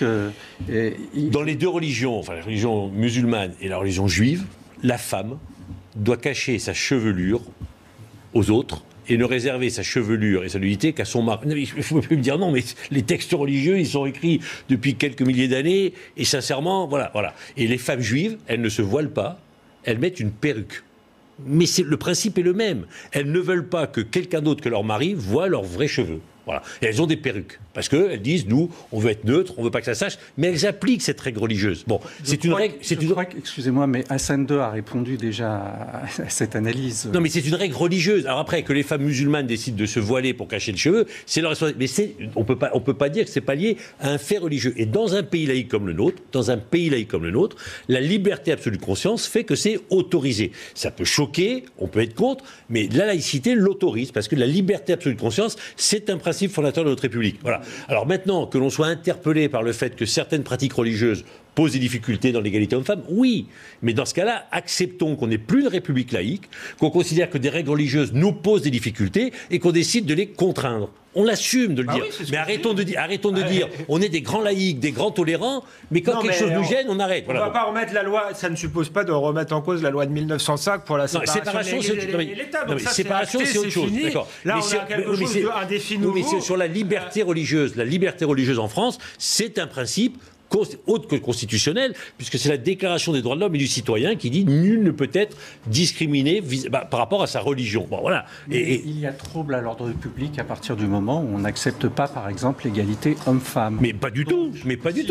Dans les deux religions, enfin la religion musulmane et la religion juive, la femme doit cacher sa chevelure aux autres et ne réserver sa chevelure et sa nudité qu'à son mari. Il ne faut plus me dire non, mais les textes religieux, ils sont écrits depuis quelques milliers d'années, et sincèrement, voilà. Et les femmes juives, elles ne se voilent pas, elles mettent une perruque. Mais le principe est le même. Elles ne veulent pas que quelqu'un d'autre que leur mari voie leurs vrais cheveux. Voilà. Et elles ont des perruques. Parce qu'elles disent, nous, on veut être neutre, on ne veut pas que ça sache, mais elles appliquent cette règle religieuse. Bon, c'est une règle... Excusez-moi, mais Hassan II a répondu déjà à cette analyse. Non, mais c'est une règle religieuse. Alors après, que les femmes musulmanes décident de se voiler pour cacher le cheveu, c'est leur responsabilité. Mais on peut pas dire que c'est pas lié à un fait religieux. Et dans un pays laïque comme le nôtre, la liberté absolue de conscience fait que c'est autorisé. Ça peut choquer, on peut être contre, mais la laïcité l'autorise, parce que la liberté absolue de conscience, c'est un principe fondateur de notre République. Voilà. Alors maintenant, que l'on soit interpellé par le fait que certaines pratiques religieuses posent des difficultés dans l'égalité homme-femme, oui. Mais dans ce cas-là, acceptons qu'on n'ait plus une République laïque, qu'on considère que des règles religieuses nous posent des difficultés et qu'on décide de les contraindre. On l'assume de le dire. Oui, mais arrêtons de dire, on est des grands laïcs, des grands tolérants, mais quand quelque chose nous gêne, on arrête. On ne va pas remettre la loi, ça ne suppose pas de remettre en cause la loi de 1905 pour la séparation de l'État. Séparation, c'est autre chose. D'accord. Là, on a quelque chose d'un défi nouveau. Mais sur la liberté religieuse en France, c'est un principe autre que constitutionnel, puisque c'est la Déclaration des droits de l'homme et du citoyen qui dit nul ne peut être discriminé par rapport à sa religion. Bon, voilà. Et il y a trouble à l'ordre public à partir du moment où on n'accepte pas, par exemple, l'égalité homme-femme. Mais pas du tout.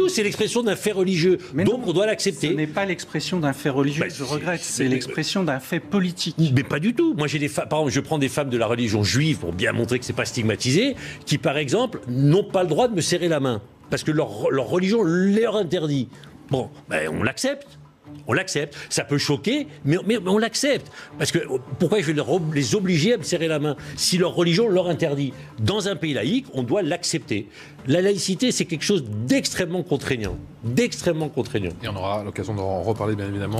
C'est l'expression d'un fait religieux. Donc on doit l'accepter. Ce n'est pas l'expression d'un fait religieux. Je regrette. C'est l'expression d'un fait politique. Mais pas du tout. Moi, par exemple, je prends des femmes de la religion juive pour bien montrer que c'est pas stigmatisé, qui, par exemple, n'ont pas le droit de me serrer la main. Parce que leur religion leur interdit. Bon, on l'accepte. On l'accepte. Ça peut choquer, mais on l'accepte. Parce que pourquoi je vais les obliger à me serrer la main si leur religion leur interdit? Dans un pays laïque, on doit l'accepter. La laïcité, c'est quelque chose d'extrêmement contraignant. Et on aura l'occasion d'en reparler, bien évidemment.